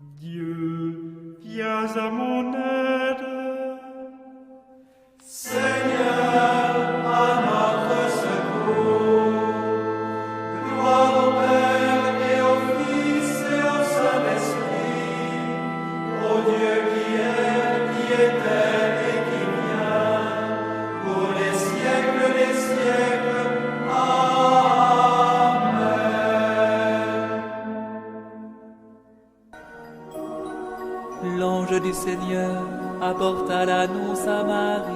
Dieu, viens à mon aide. Seigneur, à notre secours. Gloire au Père et au Fils et au Saint-Esprit, au Dieu qui est, qui était et qui vient, pour les siècles des siècles. Amen. L'ange du Seigneur apporta l'annonce à Marie.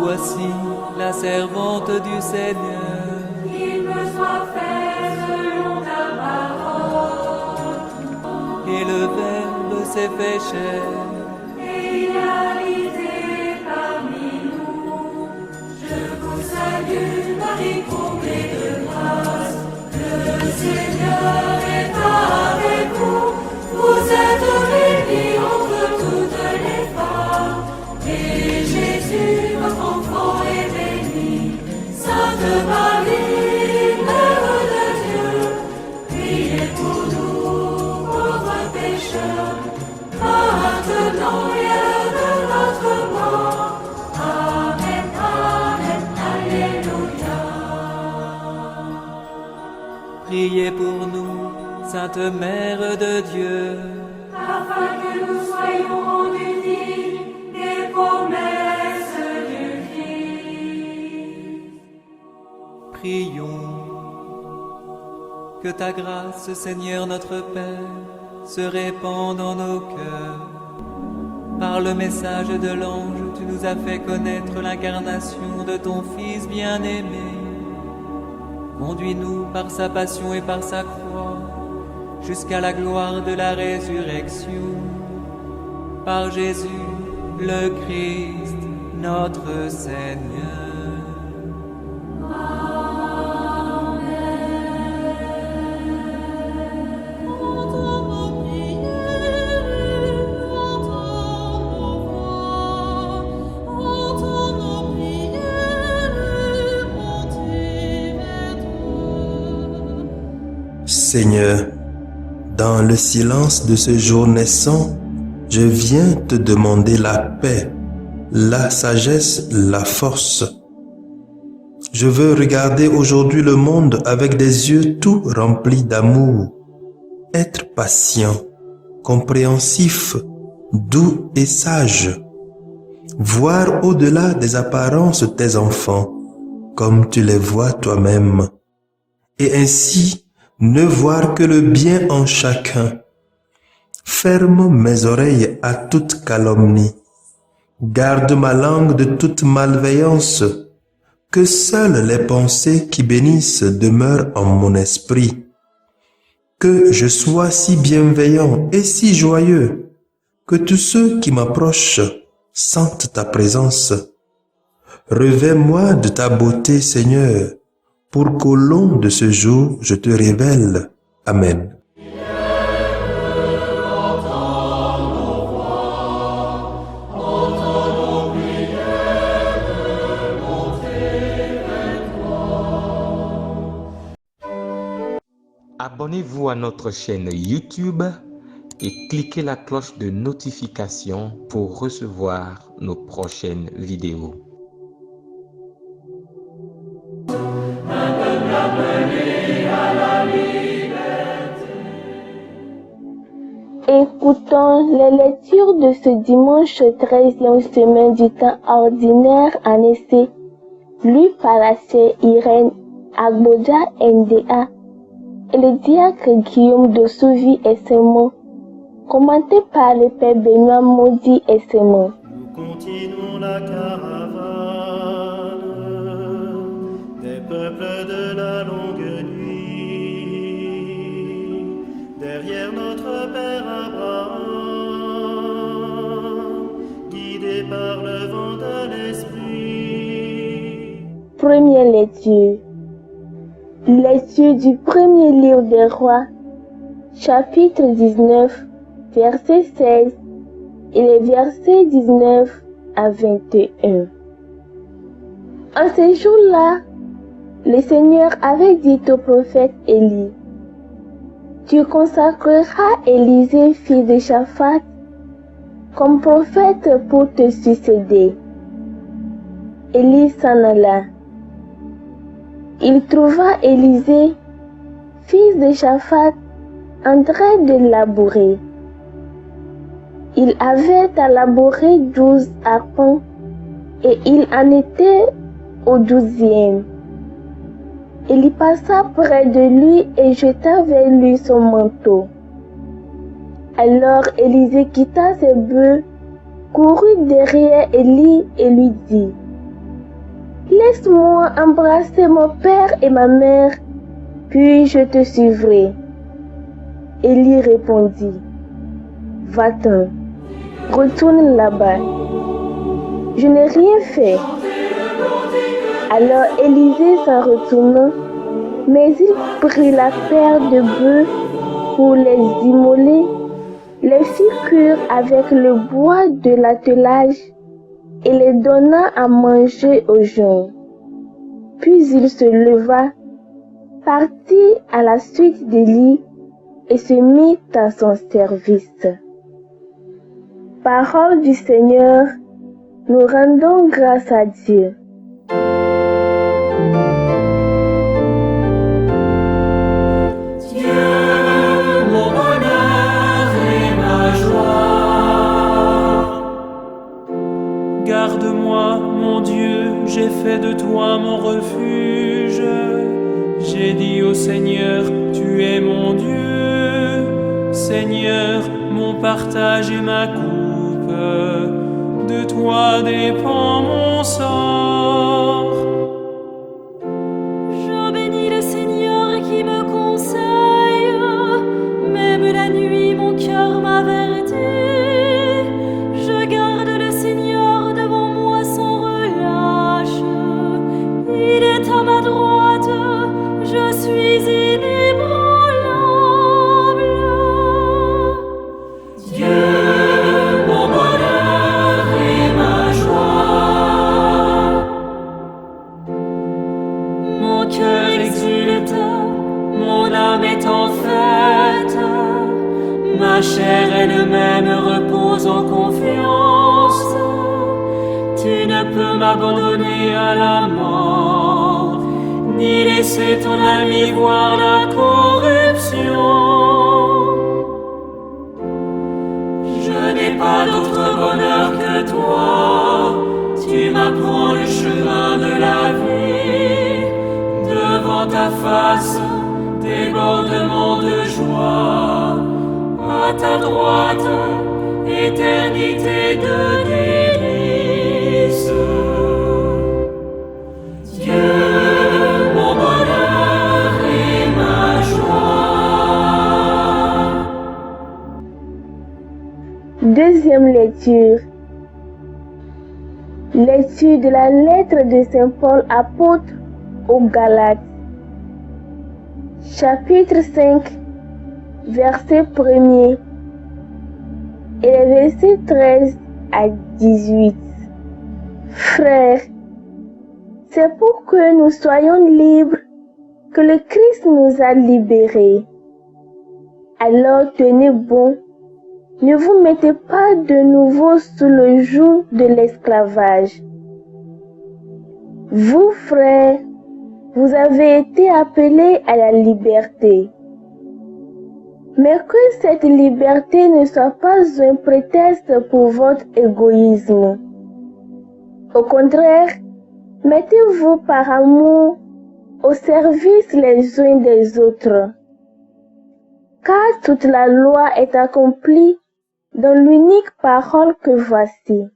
Voici la servante du Seigneur. Qu'il me soit fait selon ta parole. Et le Verbe s'est fait chair. Et il a habité parmi nous. Je vous salue, Marie, comblée de grâce. Le Seigneur est avec vous. Vous êtes bénie entre toutes les femmes. Et Jésus, votre enfant, est béni. Sainte Marie, Mère de Dieu, priez pour nous, pauvres pécheurs, maintenant et à l'heure de notre mort. Amen, Amen, Alléluia. Priez pour nous, Sainte Mère de Dieu. Afin que nous soyons rendus dignes des promesses du Christ. Prions. Que ta grâce, Seigneur notre Père, se répande en nos cœurs. Par le message de l'ange, tu nous as fait connaître l'incarnation de ton Fils bien-aimé. Conduis-nous par sa passion et par sa croix, jusqu'à la gloire de la résurrection. Par Jésus, le Christ, notre Seigneur. Seigneur, dans le silence de ce jour naissant, je viens te demander la paix, la sagesse, la force. Je veux regarder aujourd'hui le monde avec des yeux tout remplis d'amour, être patient, compréhensif, doux et sage, voir au-delà des apparences tes enfants, comme tu les vois toi-même, et ainsi ne voir que le bien en chacun. Ferme mes oreilles à toute calomnie. Garde ma langue de toute malveillance. Que seules les pensées qui bénissent demeurent en mon esprit. Que je sois si bienveillant et si joyeux, que tous ceux qui m'approchent sentent ta présence. Revêts-moi de ta beauté, Seigneur, pour qu'au long de ce jour, je te révèle. Amen. Abonnez-vous à notre chaîne YouTube et cliquez la cloche de notification pour recevoir nos prochaines vidéos. Écoutons les lectures de ce dimanche 13e semaine du temps ordinaire en essai, lu par la sœur Irène Agboda NDA et le diacre Guillaume de Souvi Essemon, commenté par le père Benoît Maudit Essemon. Nous continuons la caravane des peuples de la longue nuit, derrière notre Père Abraham, guidé par le vent de l'Esprit. Première lecture. Lecture du premier livre des Rois, chapitre 19, verset 16 et les versets 19 à 21. En ces jours-là, le Seigneur avait dit au prophète Élie, « Tu consacreras Élisée, fils de Shaphat, comme prophète pour te succéder. » Élie s'en alla. Il trouva Élisée, fils de Shaphat, en train de labourer. Il avait à labourer 12 arpents et il en était au 12e. Il y passa près de lui et jeta vers lui son manteau. Alors Élisée quitta ses bœufs, courut derrière Élie et lui dit, « Laisse-moi embrasser mon père et ma mère, puis je te suivrai. » Élie répondit, « Va-t'en, retourne là-bas. Je n'ai rien fait. » Alors Élisée s'en retourna, mais il prit la paire de bœufs pour les immoler, les fit cuire avec le bois de l'attelage et les donna à manger aux gens. Puis il se leva, partit à la suite d'Élie et se mit à son service. Parole du Seigneur, nous rendons grâce à Dieu. Garde-moi, mon Dieu, j'ai fait de toi mon refuge. J'ai dit au Seigneur, tu es mon Dieu. Seigneur, mon partage et ma coupe, de toi dépend mon sort. Je bénis le Seigneur qui me conseille, même la nuit mon cœur m'avertit. Je garde le Seigneur devant moi sans relâche. Il est à ma droite, je suis inébranlable. Dieu, mon bonheur et ma joie. Mon cœur exulte, mon âme est en fête. Ma chair elle-même repose en confiance. Tu ne peux m'abandonner à la mort, ni laisser ton ami voir la corruption. Je n'ai pas d'autre bonheur que toi. Tu m'apprends le chemin de la vie. Devant ta face, débordement de joie. À ta droite, éternité de délices. Dieu, mon bonheur et ma joie. Deuxième lecture. Lecture de la lettre de Saint Paul apôtre aux Galates. Chapitre 5, verset 1er et les versets 13 à 18. Frères, c'est pour que nous soyons libres que le Christ nous a libérés. Alors tenez bon, ne vous mettez pas de nouveau sous le joug de l'esclavage. Vous, frères, vous avez été appelés à la liberté. Mais que cette liberté ne soit pas un prétexte pour votre égoïsme. Au contraire, mettez-vous par amour au service les uns des autres. Car toute la loi est accomplie dans l'unique parole que voici.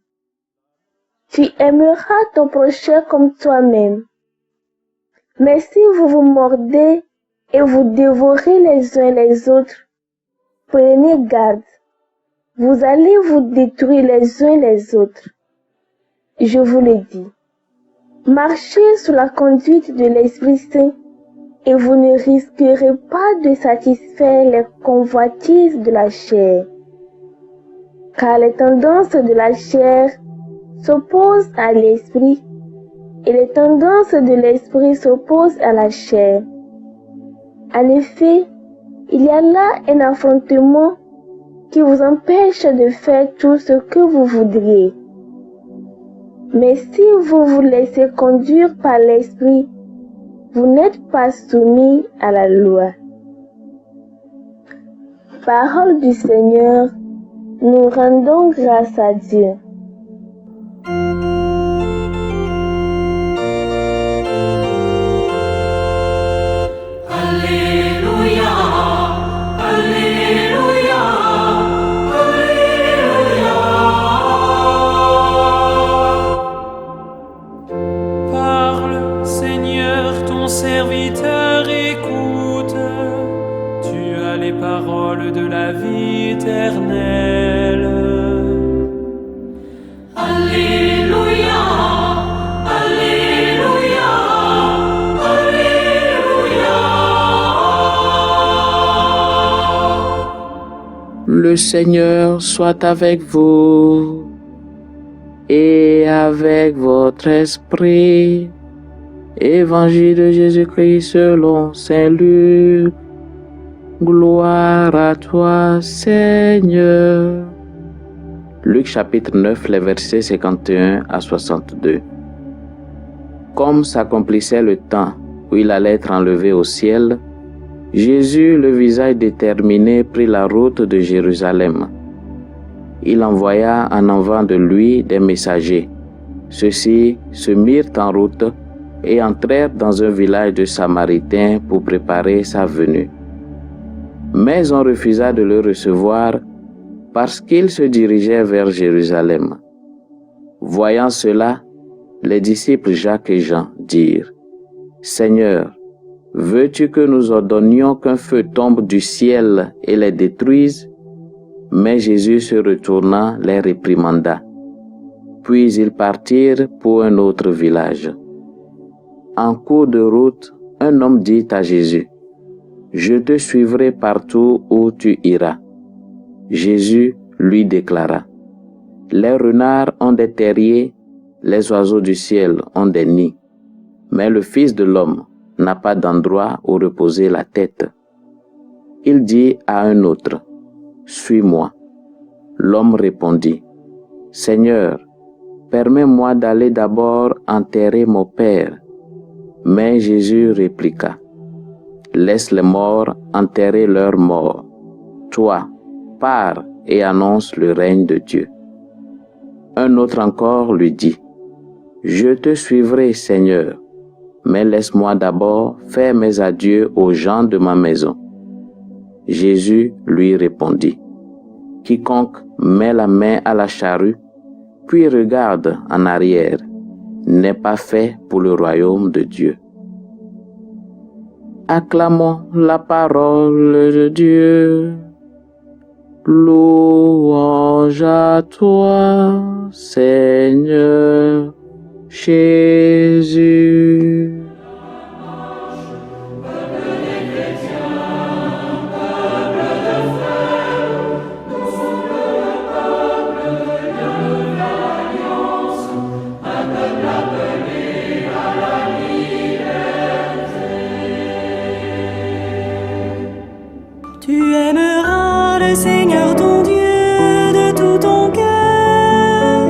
Tu aimeras ton prochain comme toi-même. Mais si vous vous mordez et vous dévorez les uns les autres, prenez garde, vous allez vous détruire les uns les autres. Je vous le dis, marchez sous la conduite de l'Esprit Saint et vous ne risquerez pas de satisfaire les convoitises de la chair. Car les tendances de la chair s'opposent à l'esprit et les tendances de l'esprit s'opposent à la chair. En effet, il y a là un affrontement qui vous empêche de faire tout ce que vous voudriez. Mais si vous vous laissez conduire par l'esprit, vous n'êtes pas soumis à la loi. Parole du Seigneur, nous rendons grâce à Dieu. Parle, Seigneur, ton serviteur écoute. Tu as les paroles de la vie éternelle. Alléluia, Alléluia, Alléluia. Le Seigneur soit avec vous et avec votre esprit. Évangile de Jésus-Christ selon Saint Luc. Gloire à toi, Seigneur. Luc chapitre 9, les versets 51 à 62. Comme s'accomplissait le temps où il allait être enlevé au ciel, Jésus, le visage déterminé, prit la route de Jérusalem. Il envoya en avant de lui des messagers. Ceux-ci se mirent en route et entrèrent dans un village de Samaritains pour préparer sa venue. Mais on refusa de le recevoir parce qu'il se dirigeait vers Jérusalem. Voyant cela, les disciples Jacques et Jean dirent : « Seigneur, veux-tu que nous ordonnions qu'un feu tombe du ciel et les détruise ?» Mais Jésus se retournant les réprimanda. Puis ils partirent pour un autre village. En cours de route, un homme dit à Jésus : « Je te suivrai partout où tu iras. » Jésus lui déclara : « Les renards ont des terriers, les oiseaux du ciel ont des nids, mais le Fils de l'homme n'a pas d'endroit où reposer la tête. » Il dit à un autre : « Suis-moi. » L'homme répondit : « Seigneur, permets-moi d'aller d'abord enterrer mon père. » Mais Jésus répliqua : « Laisse les morts enterrer leurs morts. Toi, pars et annonce le règne de Dieu. » Un autre encore lui dit : « Je te suivrai, Seigneur, mais laisse-moi d'abord faire mes adieux aux gens de ma maison. » Jésus lui répondit : « Quiconque met la main à la charrue, puis regarde en arrière, n'est pas fait pour le royaume de Dieu. » Acclamons la parole de Dieu. Louange à toi, Seigneur Jésus. Tu aimeras le Seigneur ton Dieu de tout ton cœur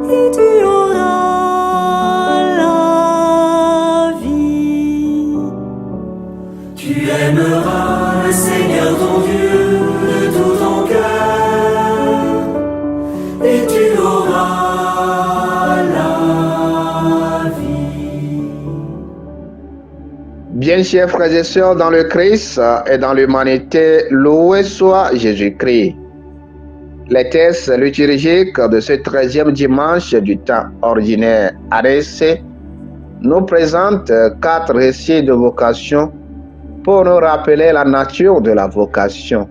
et tu auras la vie. Tu aimeras le Seigneur ton Dieu de tout ton cœur et tu auras la vie. Bien chers frères et sœurs dans le Christ et dans l'humanité, loué soit Jésus-Christ. Les textes liturgiques de ce 13e dimanche du temps ordinaire ADC nous présentent 4 récits de vocation pour nous rappeler la nature de la vocation.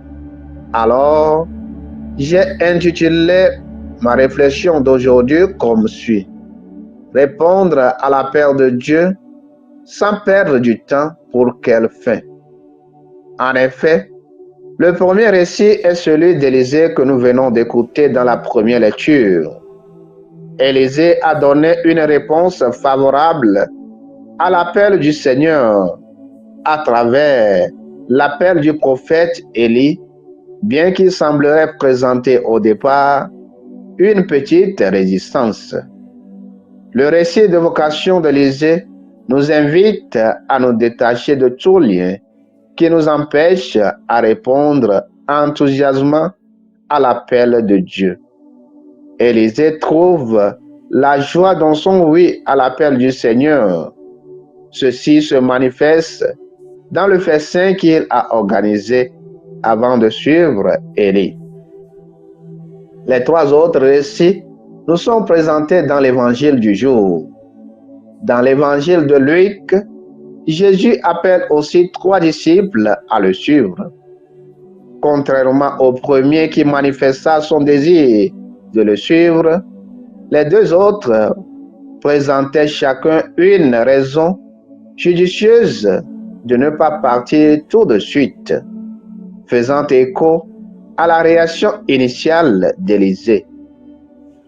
Alors, j'ai intitulé ma réflexion d'aujourd'hui comme suit : répondre à l'appel de Dieu sans perdre du temps, pour quelle fin? En effet, le premier récit est celui d'Élisée que nous venons d'écouter dans la première lecture. Élisée a donné une réponse favorable à l'appel du Seigneur à travers l'appel du prophète Élie, bien qu'il semblerait présenter au départ une petite résistance. Le récit de vocation d'Élisée nous invite à nous détacher de tout lien qui nous empêche à répondre enthousiasmement à l'appel de Dieu. Élisée trouve la joie dans son oui à l'appel du Seigneur. Ceci se manifeste dans le festin qu'il a organisé avant de suivre Élie. Les trois autres récits nous sont présentés dans l'évangile du jour. Dans l'évangile de Luc, Jésus appelle aussi trois disciples à le suivre. Contrairement au premier qui manifesta son désir de le suivre, les deux autres présentaient chacun une raison judicieuse de ne pas partir tout de suite, faisant écho à la réaction initiale d'Élisée.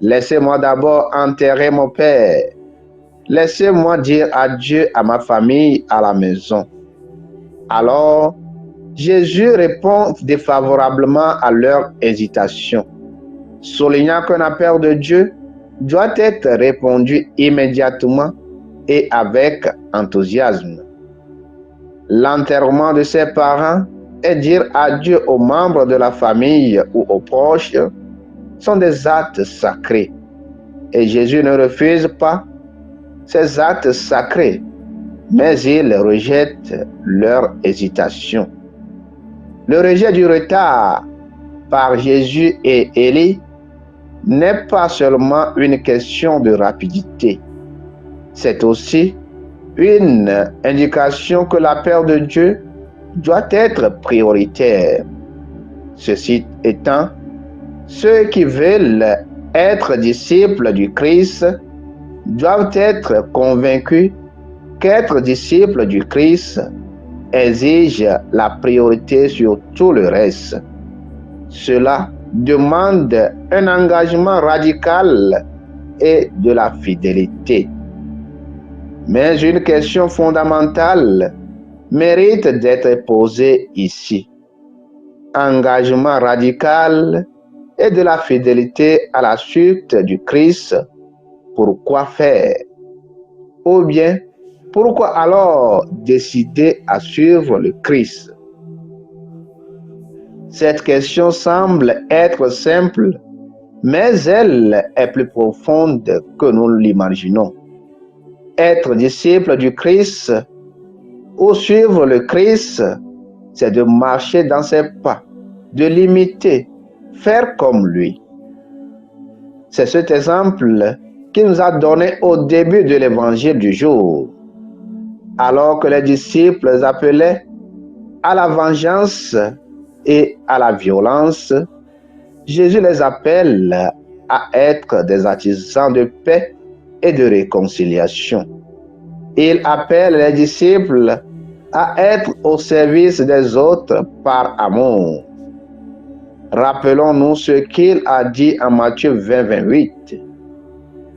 Laissez-moi d'abord enterrer mon père. Laissez-moi dire adieu à ma famille à la maison. Alors, Jésus répond défavorablement à leur hésitation, soulignant qu'un appel de Dieu doit être répondu immédiatement et avec enthousiasme. L'enterrement de ses parents et dire adieu aux membres de la famille ou aux proches sont des actes sacrés. Et Jésus ne refuse pas ces actes sacrés, mais il rejette leur hésitation. Le rejet du retard par Jésus et Élie n'est pas seulement une question de rapidité, c'est aussi une indication que l'appel de Dieu doit être prioritaire. Ceci étant, ceux qui veulent être disciples du Christ doivent être convaincus qu'être disciple du Christ exige la priorité sur tout le reste. Cela demande un engagement radical et de la fidélité. Mais une question fondamentale mérite d'être posée ici. Engagement radical et de la fidélité à la suite du Christ, pourquoi faire? Ou bien, pourquoi alors décider à suivre le Christ? Cette question semble être simple, mais elle est plus profonde que nous l'imaginons. Être disciple du Christ ou suivre le Christ, c'est de marcher dans ses pas, de l'imiter, faire comme lui. C'est cet exemple qu'il nous a donné au début de l'évangile du jour. Alors que les disciples appelaient à la vengeance et à la violence, Jésus les appelle à être des artisans de paix et de réconciliation. Il appelle les disciples à être au service des autres par amour. Rappelons-nous ce qu'il a dit en Matthieu 20, 28.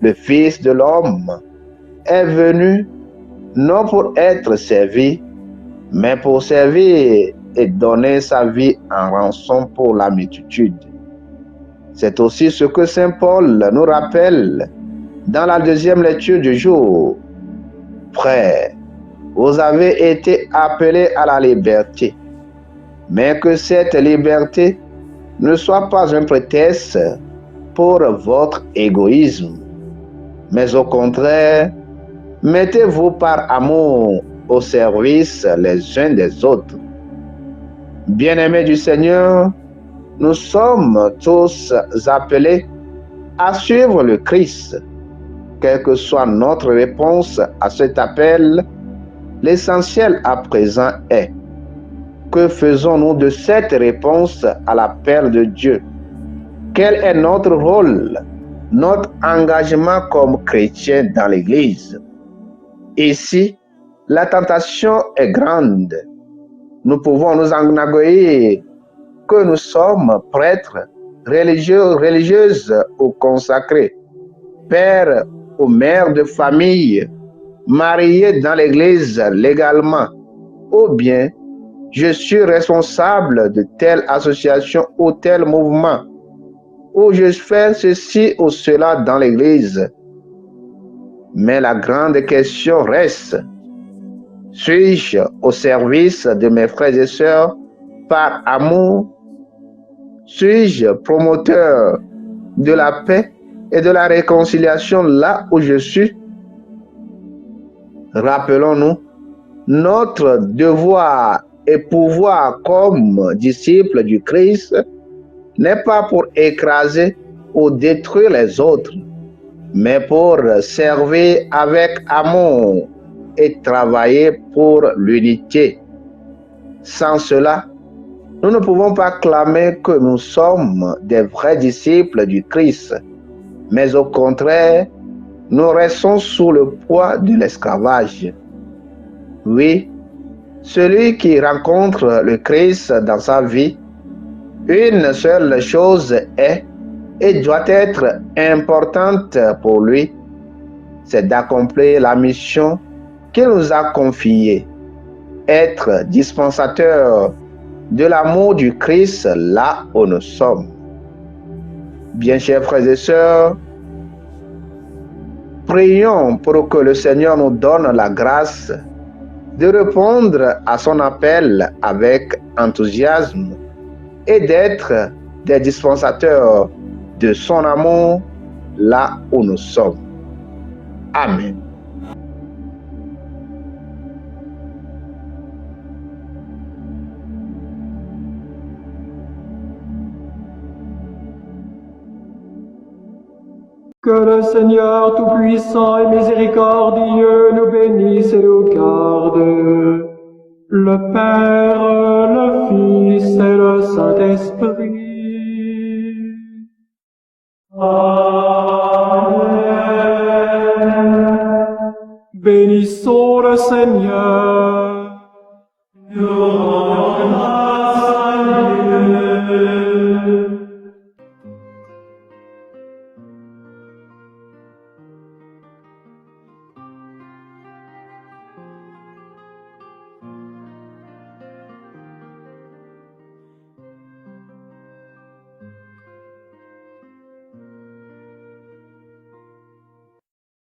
Le Fils de l'homme est venu non pour être servi, mais pour servir et donner sa vie en rançon pour la multitude. C'est aussi ce que Saint Paul nous rappelle dans la deuxième lecture du jour. Frères, vous avez été appelés à la liberté, mais que cette liberté ne soit pas un prétexte pour votre égoïsme, mais au contraire, mettez-vous par amour au service les uns des autres. Bien-aimés du Seigneur, nous sommes tous appelés à suivre le Christ. Quelle que soit notre réponse à cet appel, l'essentiel à présent est: que faisons-nous de cette réponse à l'appel de Dieu? Quel est notre rôle, notre engagement comme chrétiens dans l'Église? Ici, la tentation est grande. Nous pouvons nous enorgueillir que nous sommes prêtres, religieuses ou consacrés. père ou mère de famille, marié dans l'Église légalement, ou bien je suis responsable de telle association ou tel mouvement, ou je fais ceci ou cela dans l'Église. Mais la grande question reste, suis-je au service de mes frères et sœurs par amour? Suis-je promoteur de la paix et de la réconciliation là où je suis? Rappelons-nous, notre devoir et pouvoir comme disciples du Christ n'est pas pour écraser ou détruire les autres, mais pour servir avec amour et travailler pour l'unité. Sans cela, nous ne pouvons pas clamer que nous sommes des vrais disciples du Christ, mais au contraire, nous restons sous le poids de l'esclavage. Oui, celui qui rencontre le Christ dans sa vie, une seule chose est et doit être importante pour lui, c'est d'accomplir la mission qu'il nous a confiée, être dispensateur de l'amour du Christ là où nous sommes. Bien chers frères et sœurs, prions pour que le Seigneur nous donne la grâce de répondre à son appel avec enthousiasme et d'être des dispensateurs de son amour là où nous sommes. Amen. Que le Seigneur Tout-Puissant et Miséricordieux nous bénisse et nous garde, le Père, le Fils et le Saint-Esprit. Amen. Bénissons le Seigneur.